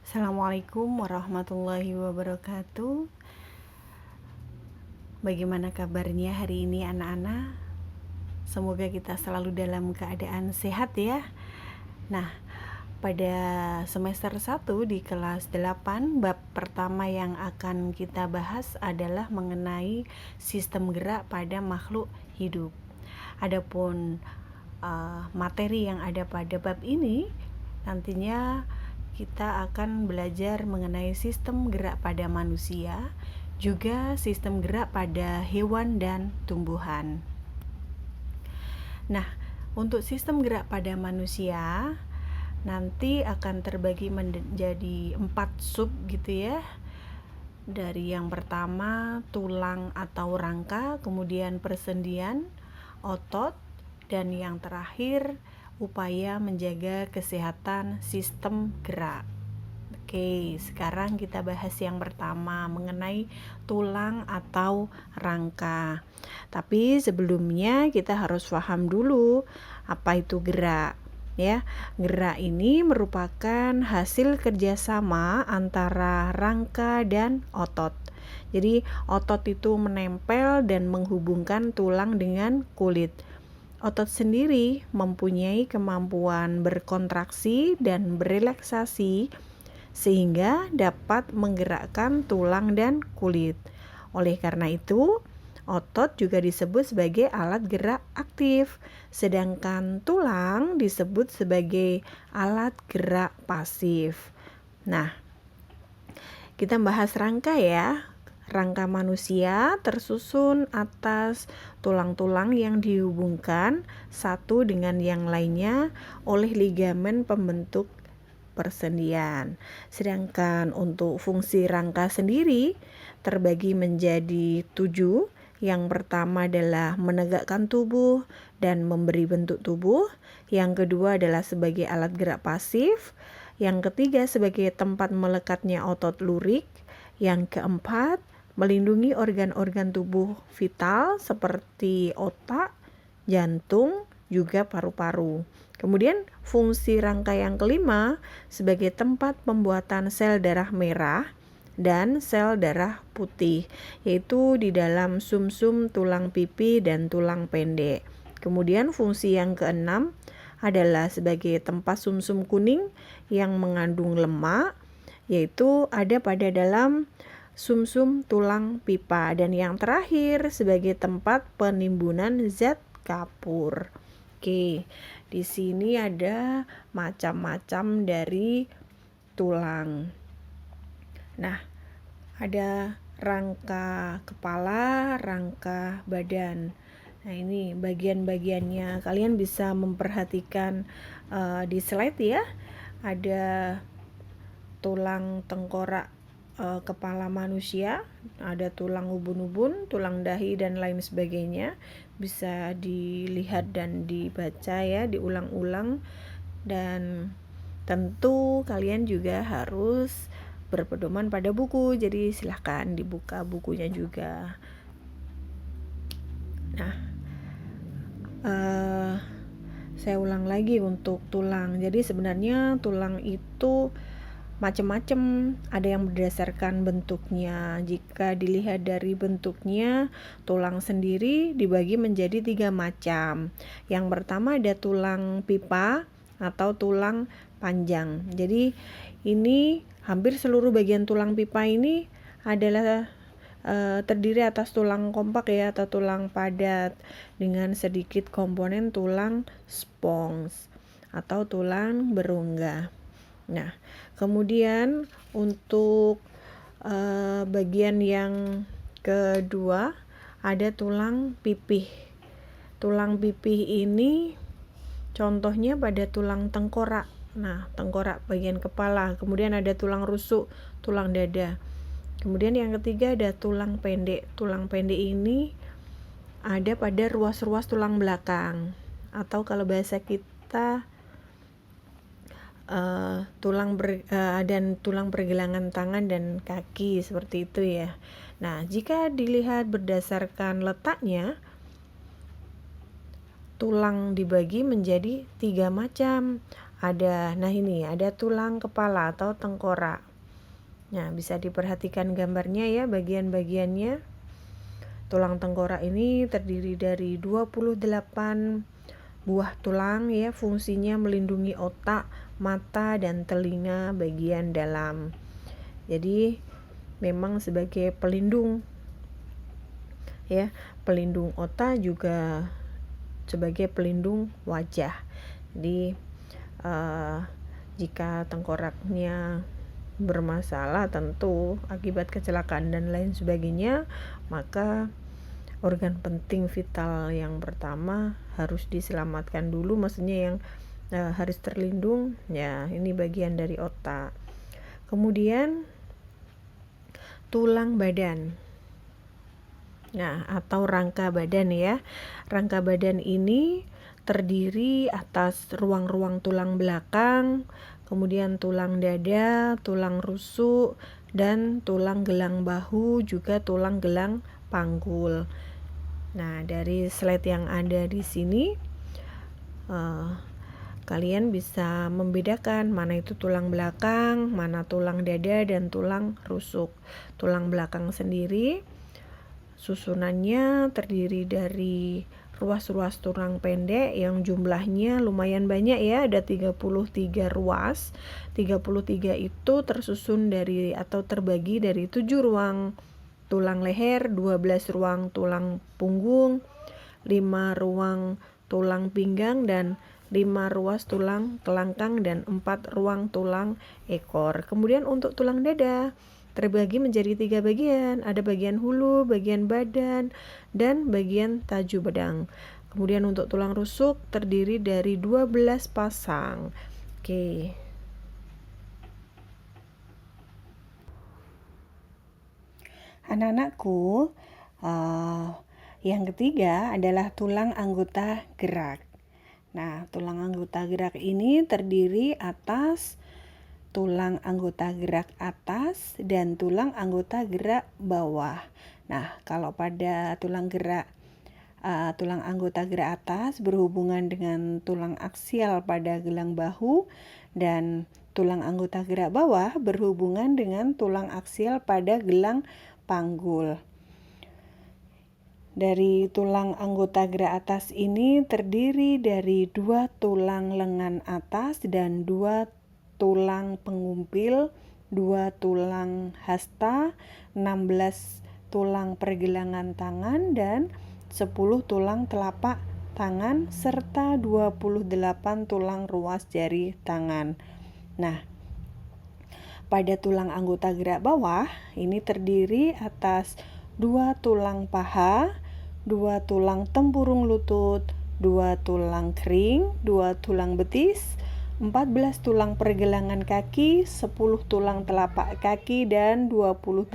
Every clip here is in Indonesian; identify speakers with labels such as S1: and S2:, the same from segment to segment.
S1: Assalamualaikum warahmatullahi wabarakatuh. Bagaimana kabarnya hari ini anak-anak? Semoga kita selalu dalam keadaan sehat ya. Nah, pada semester 1 di kelas 8, bab pertama yang akan kita bahas adalah mengenai sistem gerak pada makhluk hidup. Adapun materi yang ada pada bab ini nantinya kita akan belajar mengenai sistem gerak pada manusia, juga sistem gerak pada hewan dan tumbuhan. Nah, untuk sistem gerak pada manusia nanti akan terbagi menjadi 4 sub gitu ya. Dari yang pertama tulang atau rangka, kemudian persendian, otot, dan yang terakhir upaya menjaga kesehatan sistem gerak. Oke, sekarang kita bahas yang pertama mengenai tulang atau rangka. Tapi sebelumnya kita harus paham dulu apa itu gerak. Ya, gerak ini merupakan hasil kerjasama antara rangka dan otot. Jadi otot itu menempel dan menghubungkan tulang dengan kulit. Otot sendiri mempunyai kemampuan berkontraksi dan berelaksasi sehingga dapat menggerakkan tulang dan kulit. Oleh karena itu, otot juga disebut sebagai alat gerak aktif, sedangkan tulang disebut sebagai alat gerak pasif. Nah, kita bahas rangka ya. Rangka manusia tersusun atas tulang-tulang yang dihubungkan satu dengan yang lainnya oleh ligamen pembentuk persendian. Sedangkan untuk fungsi rangka sendiri terbagi menjadi 7. Yang pertama adalah menegakkan tubuh dan memberi bentuk tubuh. Yang kedua adalah sebagai alat gerak pasif. Yang ketiga sebagai tempat melekatnya otot lurik. Yang keempat, melindungi organ-organ tubuh vital seperti otak, jantung, juga paru-paru. Kemudian fungsi rangka yang kelima sebagai tempat pembuatan sel darah merah dan sel darah putih, yaitu di dalam sumsum tulang pipi dan tulang pendek. Kemudian fungsi yang keenam adalah sebagai tempat sumsum kuning yang mengandung lemak, yaitu ada pada dalam sumsum tulang pipa, dan yang terakhir sebagai tempat penimbunan zat kapur. Oke, di sini ada macam-macam dari tulang. Nah, ada rangka kepala, rangka badan. Nah, ini bagian-bagiannya. Kalian bisa memperhatikan di slide ya. Ada tulang tengkorak kepala manusia, ada tulang ubun-ubun, tulang dahi, dan lain sebagainya. Bisa dilihat dan dibaca ya, diulang-ulang. Dan tentu kalian juga harus berpedoman pada buku, jadi silahkan dibuka bukunya juga. Nah, saya ulang lagi untuk tulang. Jadi sebenarnya tulang itu macam-macam, ada yang berdasarkan bentuknya. Jika dilihat dari bentuknya, tulang sendiri dibagi menjadi 3 macam. Yang pertama ada tulang pipa atau tulang panjang. Jadi ini hampir seluruh bagian tulang pipa ini adalah terdiri atas tulang kompak ya, atau tulang padat dengan sedikit komponen tulang spons atau tulang berongga. Nah, kemudian untuk bagian yang kedua ada tulang pipih. Tulang pipih ini contohnya pada tulang tengkorak. Nah, tengkorak bagian kepala. Kemudian ada tulang rusuk, tulang dada. Kemudian yang ketiga ada tulang pendek. Tulang pendek ini ada pada ruas-ruas tulang belakang, atau kalau bahasa kita dan tulang pergelangan tangan dan kaki, seperti itu ya. Nah, jika dilihat berdasarkan letaknya, tulang dibagi menjadi 3 macam. Nah ini ada tulang kepala atau tengkorak. Nah, bisa diperhatikan gambarnya ya, bagian-bagiannya. Tulang tengkorak ini terdiri dari 28 buah tulang ya, fungsinya melindungi otak, mata, dan telinga bagian dalam. Jadi memang sebagai pelindung ya, pelindung otak juga sebagai pelindung wajah. Jadi jika tengkoraknya bermasalah tentu akibat kecelakaan dan lain sebagainya, maka organ penting vital yang pertama harus diselamatkan dulu, maksudnya yang harus terlindung ya, ini bagian dari otak. Kemudian tulang badan, nah atau rangka badan ya. Rangka badan ini terdiri atas ruang-ruang tulang belakang, kemudian tulang dada, tulang rusuk, dan tulang gelang bahu, juga tulang gelang panggul. Nah, dari slide yang ada di sini, kalian bisa membedakan mana itu tulang belakang, mana tulang dada, dan tulang rusuk. Tulang belakang sendiri susunannya terdiri dari ruas-ruas tulang pendek yang jumlahnya lumayan banyak ya, ada 33 ruas. 33 itu tersusun dari atau terbagi dari 7 ruang tulang leher, 12 ruang tulang punggung, 5 ruang tulang pinggang, dan 5 ruas tulang kelangkang, dan 4 ruang tulang ekor. Kemudian untuk tulang dada terbagi menjadi 3 bagian, ada bagian hulu, bagian badan, dan bagian taju bedang. Kemudian untuk tulang rusuk terdiri dari 12 pasang. Oke. Anak-anakku, yang ketiga adalah tulang anggota gerak. Nah, tulang anggota gerak ini terdiri atas tulang anggota gerak atas dan tulang anggota gerak bawah. Nah, kalau pada tulang anggota gerak atas berhubungan dengan tulang aksial pada gelang bahu, dan tulang anggota gerak bawah berhubungan dengan tulang aksial pada gelang panggul. Dari tulang anggota gerak atas ini terdiri dari 2 tulang lengan atas dan 2 tulang pengumpil, 2 tulang hasta, 16 tulang pergelangan tangan, dan 10 tulang telapak tangan, serta 28 tulang ruas jari tangan. Nah, pada tulang anggota gerak bawah ini terdiri atas 2 tulang paha, 2 tulang tempurung lutut, 2 tulang kering, 2 tulang betis, 14 tulang pergelangan kaki, 10 tulang telapak kaki, dan 28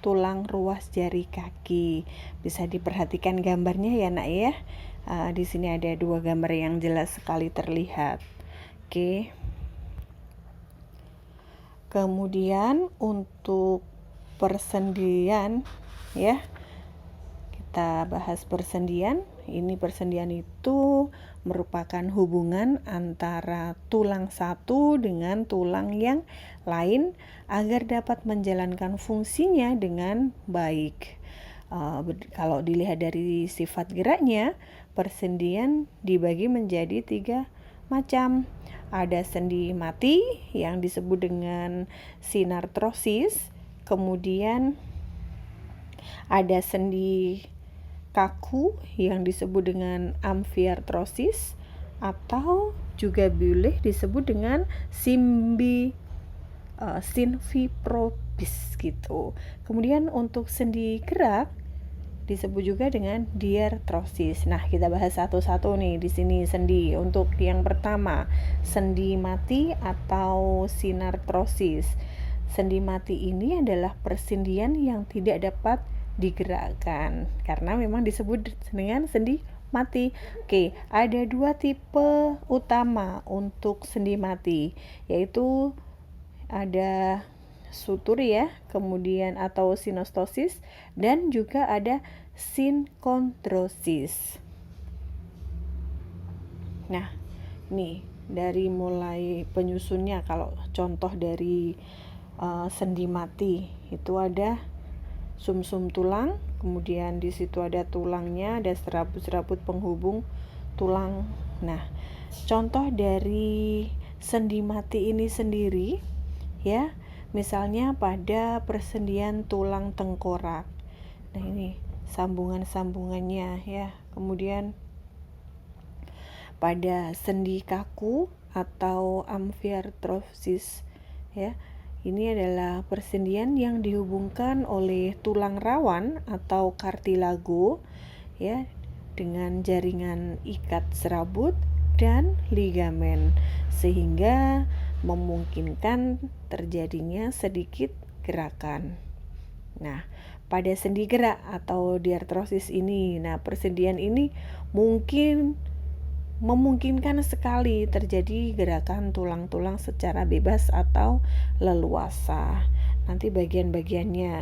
S1: tulang ruas jari kaki. Bisa diperhatikan gambarnya ya nak ya. Di sini ada 2 gambar yang jelas sekali terlihat. Oke. Kemudian untuk persendian ya, kita bahas persendian. Ini persendian itu merupakan hubungan antara tulang satu dengan tulang yang lain agar dapat menjalankan fungsinya dengan baik. Kalau dilihat dari sifat geraknya, persendian dibagi menjadi 3 macam. Ada sendi mati yang disebut dengan sinartrosis, kemudian ada sendi kaku yang disebut dengan amfiartrosis, atau juga boleh disebut dengan sinfiprobis gitu. Kemudian untuk sendi gerak disebut juga dengan diartrosis. Nah, kita bahas satu-satu nih di sini sendi. Untuk yang pertama, sendi mati atau sinartrosis. Sendi mati ini adalah persendian yang tidak dapat digerakkan karena memang disebut dengan sendi mati. Oke, ada 2 tipe utama untuk sendi mati, yaitu ada sutur ya, kemudian atau sinostosis, dan juga ada sinkondrosis. Nah, nih dari mulai penyusunnya. Kalau contoh dari sendi mati itu ada sumsum tulang, kemudian di situ ada tulangnya, ada serabut-serabut penghubung tulang. Nah, contoh dari sendi mati ini sendiri ya, misalnya pada persendian tulang tengkorak. Nah, ini sambungan-sambungannya ya. Kemudian pada sendi kaku atau amfiartrosis ya. Ini adalah persendian yang dihubungkan oleh tulang rawan atau kartilago ya dengan jaringan ikat serabut dan ligamen sehingga memungkinkan terjadinya sedikit gerakan. Nah, pada sendi gerak atau diartrosis ini, persendian ini memungkinkan sekali terjadi gerakan tulang-tulang secara bebas atau leluasa. Nanti bagian-bagiannya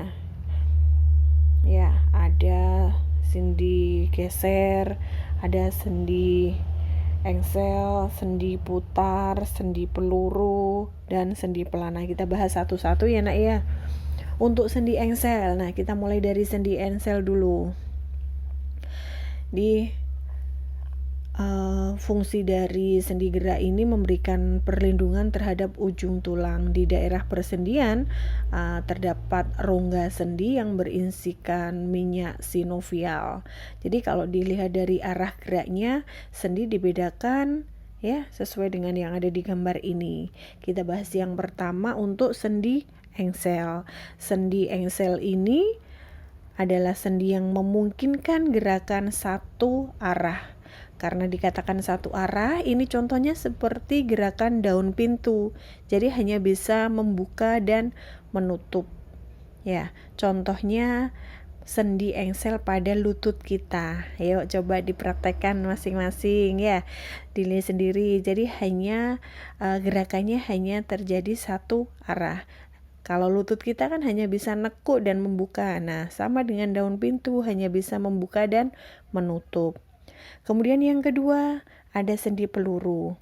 S1: ya, ada sendi geser, ada sendi engsel, sendi putar, sendi peluru, dan sendi pelana. Kita bahas satu-satu ya nak ya. Untuk sendi engsel, nah kita mulai dari sendi engsel dulu. Di fungsi dari sendi gerak ini memberikan perlindungan terhadap ujung tulang. Di daerah persendian terdapat rongga sendi yang berisikan minyak sinovial. Jadi kalau dilihat dari arah geraknya, sendi dibedakan ya sesuai dengan yang ada di gambar ini. Kita bahas yang pertama untuk sendi engsel. Sendi engsel ini adalah sendi yang memungkinkan gerakan satu arah. Karena dikatakan satu arah, ini contohnya seperti gerakan daun pintu. Jadi hanya bisa membuka dan menutup. Ya, contohnya sendi engsel pada lutut kita. Ayo coba dipraktekkan masing-masing ya. Dilihat sendiri. Jadi hanya gerakannya hanya terjadi satu arah. Kalau lutut kita kan hanya bisa nekuk dan membuka. Nah, sama dengan daun pintu hanya bisa membuka dan menutup. Kemudian yang kedua, ada sendi peluru.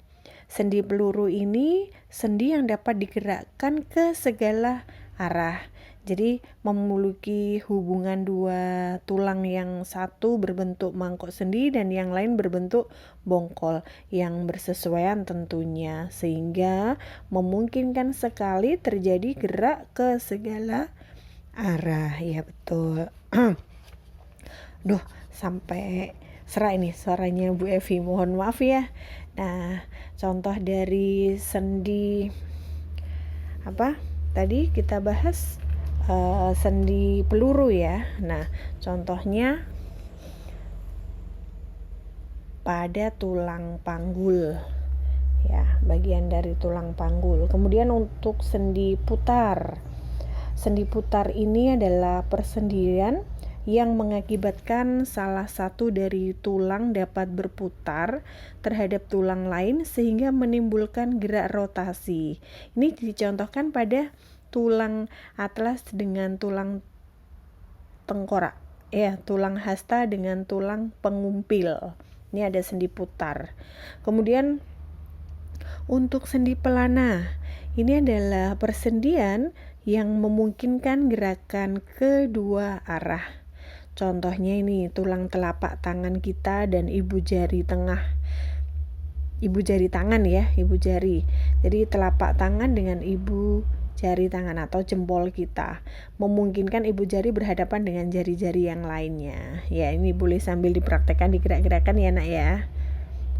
S1: Sendi peluru ini sendi yang dapat digerakkan ke segala arah. Jadi memiliki hubungan dua tulang, yang satu berbentuk mangkok sendi dan yang lain berbentuk bongkol yang bersesuaian tentunya, sehingga memungkinkan sekali terjadi gerak ke segala arah. Ya betul. Duh, sampai serak ini suaranya Bu Evi, mohon maaf ya. Nah, contoh dari sendi apa tadi kita bahas sendi peluru ya. Nah, contohnya pada tulang panggul ya, bagian dari tulang panggul. Kemudian untuk sendi putar. Sendi putar ini adalah persendian yang mengakibatkan salah satu dari tulang dapat berputar terhadap tulang lain sehingga menimbulkan gerak rotasi. Ini dicontohkan pada tulang atlas dengan tulang tengkorak, ya, tulang hasta dengan tulang pengumpil. Ini ada sendi putar. Kemudian untuk sendi pelana, ini adalah persendian yang memungkinkan gerakan kedua arah. Contohnya ini tulang telapak tangan kita dan ibu jari tengah. Ibu jari tangan ya, ibu jari. Jadi telapak tangan dengan ibu jari tangan atau jempol kita. Memungkinkan ibu jari berhadapan dengan jari-jari yang lainnya. Ya, ini boleh sambil dipraktekkan, digerak-gerakan ya nak ya.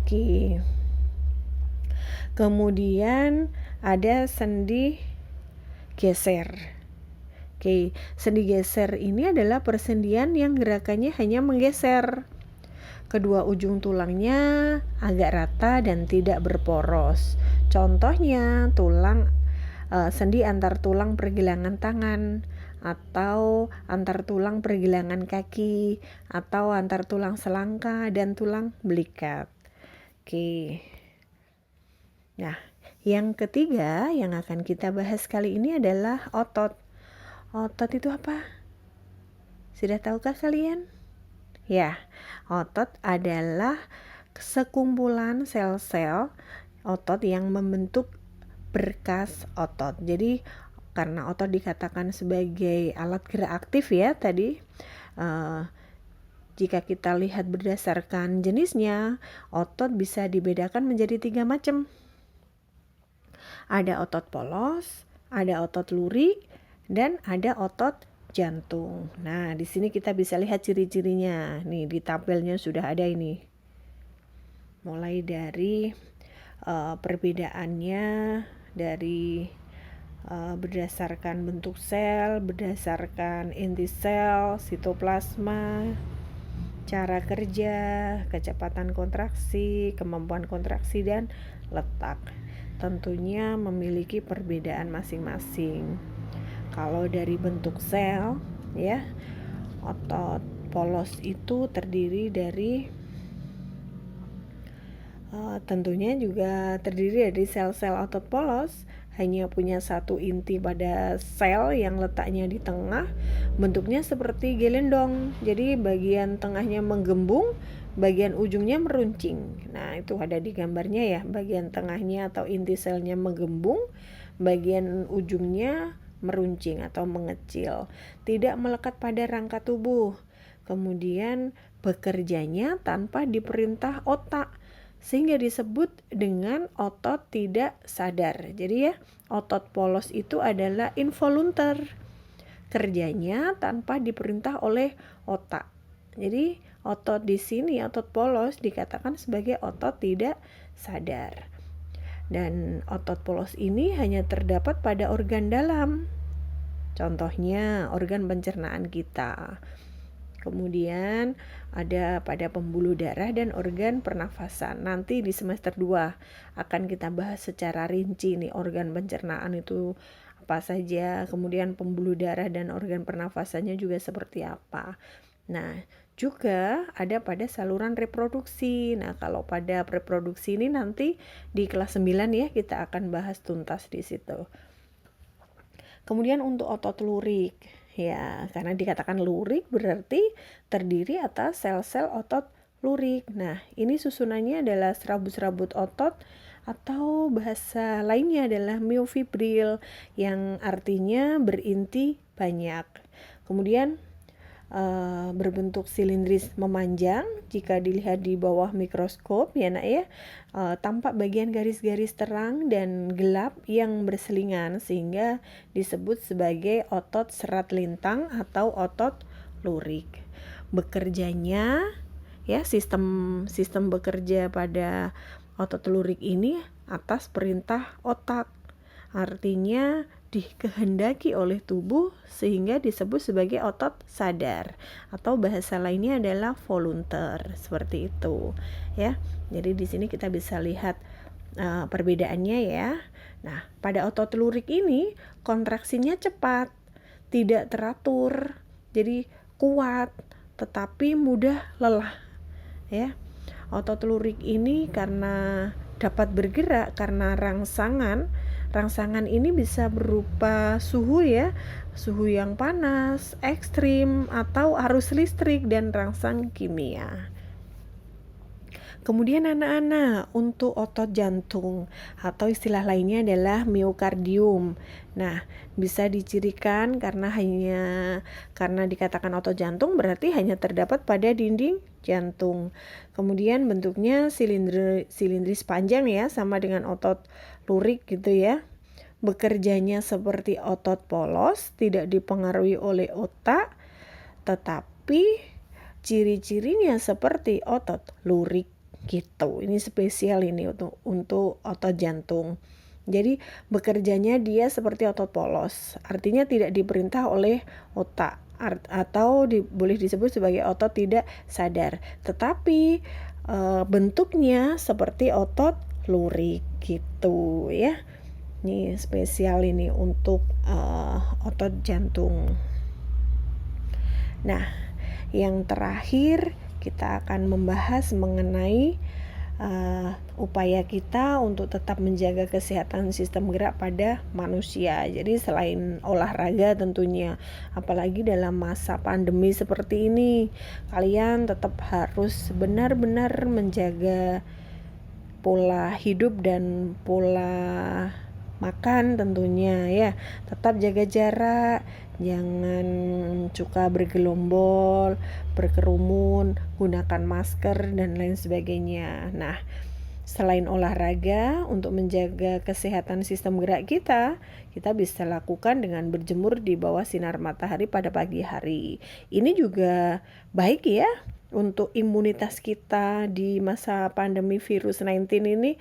S1: Oke. Kemudian ada sendi geser. Oke, sendi geser ini adalah persendian yang gerakannya hanya menggeser. Kedua ujung tulangnya agak rata dan tidak berporos. Contohnya sendi antar tulang pergelangan tangan, atau antar tulang pergelangan kaki, atau antar tulang selangka dan tulang belikat. Oke. Nah, yang ketiga yang akan kita bahas kali ini adalah otot. Otot itu apa? Sudah tahukah kalian? Ya, otot adalah sekumpulan sel-sel otot yang membentuk berkas otot. Jadi karena otot dikatakan sebagai alat gerak aktif ya tadi, jika kita lihat berdasarkan jenisnya, otot bisa dibedakan menjadi 3 macam. Ada otot polos, ada otot lurik, dan ada otot jantung. Nah, di sini kita bisa lihat ciri-cirinya. Nih di tabelnya sudah ada ini. Mulai dari perbedaannya dari berdasarkan bentuk sel, berdasarkan inti sel, sitoplasma, cara kerja, kecepatan kontraksi, kemampuan kontraksi, dan letak. Tentunya memiliki perbedaan masing-masing. Kalau dari bentuk sel, ya, otot polos itu terdiri dari tentunya juga terdiri dari sel-sel otot polos, hanya punya satu inti pada sel yang letaknya di tengah, bentuknya seperti gelendong. Jadi bagian tengahnya menggembung, bagian ujungnya meruncing. Nah, itu ada di gambarnya ya, bagian tengahnya atau inti selnya menggembung, bagian ujungnya meruncing atau mengecil. Tidak melekat pada rangka tubuh. Kemudian bekerjanya tanpa diperintah otak, sehingga disebut dengan otot tidak sadar. Jadi ya, otot polos itu adalah involuntar, kerjanya tanpa diperintah oleh otak. Jadi otot di sini, otot polos dikatakan sebagai otot tidak sadar. Dan otot polos ini hanya terdapat pada organ dalam. Contohnya organ pencernaan kita. Kemudian ada pada pembuluh darah dan organ pernafasan. Nanti di semester 2 akan kita bahas secara rinci nih organ pencernaan itu apa saja, kemudian pembuluh darah dan organ pernafasannya juga seperti apa. Nah, juga ada pada saluran reproduksi. Nah, kalau pada reproduksi ini nanti di kelas 9 ya kita akan bahas tuntas di situ. Kemudian untuk otot lurik, ya, karena dikatakan lurik berarti terdiri atas sel-sel otot lurik. Nah, ini susunannya adalah serabut-serabut otot atau bahasa lainnya adalah myofibril yang artinya berinti banyak. Kemudian berbentuk silindris memanjang. Jika dilihat di bawah mikroskop ya nak ya, tampak bagian garis-garis terang dan gelap yang berselingan sehingga disebut sebagai otot serat lintang atau otot lurik. Bekerjanya ya, sistem bekerja pada otot lurik ini atas perintah otak. Artinya dikehendaki oleh tubuh sehingga disebut sebagai otot sadar atau bahasa lainnya adalah volunteer, seperti itu ya. Jadi di sini kita bisa lihat perbedaannya ya. Nah, pada otot lurik ini kontraksinya cepat, tidak teratur, jadi kuat tetapi mudah lelah ya. Otot lurik ini karena dapat bergerak karena rangsangan ini bisa berupa suhu ya, suhu yang panas, ekstrim, atau arus listrik dan rangsang kimia. Kemudian anak-anak untuk otot jantung atau istilah lainnya adalah miokardium. Nah, bisa dicirikan karena dikatakan otot jantung berarti hanya terdapat pada dinding jantung. Kemudian bentuknya silindris panjang ya, sama dengan otot lurik gitu ya. Bekerjanya seperti otot polos, tidak dipengaruhi oleh otak, tetapi ciri-cirinya seperti otot lurik gitu. Ini spesial ini untuk otot jantung. Jadi bekerjanya dia seperti otot polos, artinya tidak diperintah oleh otak atau boleh disebut sebagai otot tidak sadar. Tetapi bentuknya seperti otot lurik gitu ya. Ini spesial ini untuk otot jantung. Nah, yang terakhir kita akan membahas mengenai upaya kita untuk tetap menjaga kesehatan sistem gerak pada manusia. Jadi selain olahraga tentunya, apalagi dalam masa pandemi seperti ini, kalian tetap harus benar-benar menjaga pola hidup dan pola makan tentunya ya. Tetap jaga jarak, jangan suka bergelombol, berkerumun, gunakan masker dan lain sebagainya. Nah, selain olahraga, untuk menjaga kesehatan sistem gerak kita bisa lakukan dengan berjemur di bawah sinar matahari pada pagi hari. Ini juga baik ya untuk imunitas kita di masa pandemi virus 19 ini,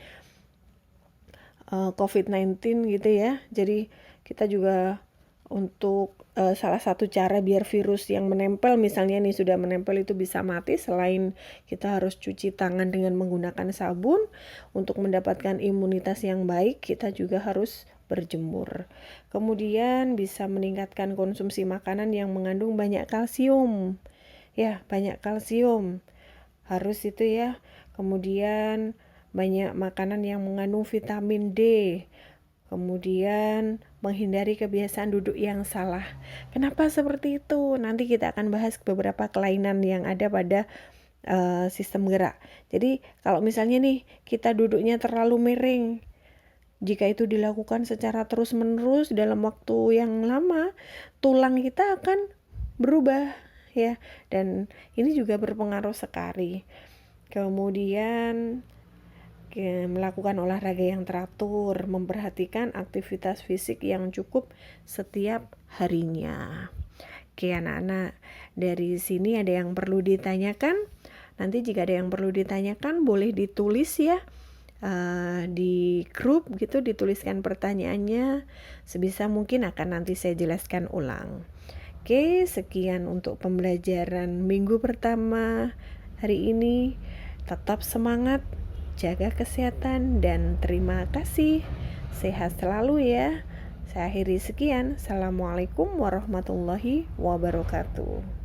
S1: COVID-19 gitu ya. Jadi kita juga untuk salah satu cara biar virus yang menempel, misalnya nih sudah menempel, itu bisa mati, selain kita harus cuci tangan dengan menggunakan sabun, untuk mendapatkan imunitas yang baik kita juga harus berjemur. Kemudian bisa meningkatkan konsumsi makanan yang mengandung banyak kalsium. Ya, banyak kalsium. Harus itu ya. Kemudian banyak makanan yang mengandung vitamin D. Kemudian menghindari kebiasaan duduk yang salah. Kenapa seperti itu? Nanti kita akan bahas beberapa kelainan yang ada pada sistem gerak. Jadi kalau misalnya nih kita duduknya terlalu miring, jika itu dilakukan secara terus-menerus dalam waktu yang lama, tulang kita akan berubah ya, dan ini juga berpengaruh sekali. Kemudian melakukan olahraga yang teratur, memperhatikan aktivitas fisik yang cukup setiap harinya. Oke anak-anak, dari sini ada yang perlu ditanyakan? Nanti jika ada yang perlu ditanyakan boleh ditulis ya, di grup gitu, dituliskan pertanyaannya, sebisa mungkin akan nanti saya jelaskan ulang. Oke, sekian untuk pembelajaran minggu pertama hari ini. Tetap semangat, jaga kesehatan, dan terima kasih. Sehat selalu ya. Saya akhiri sekian. Assalamualaikum warahmatullahi wabarakatuh.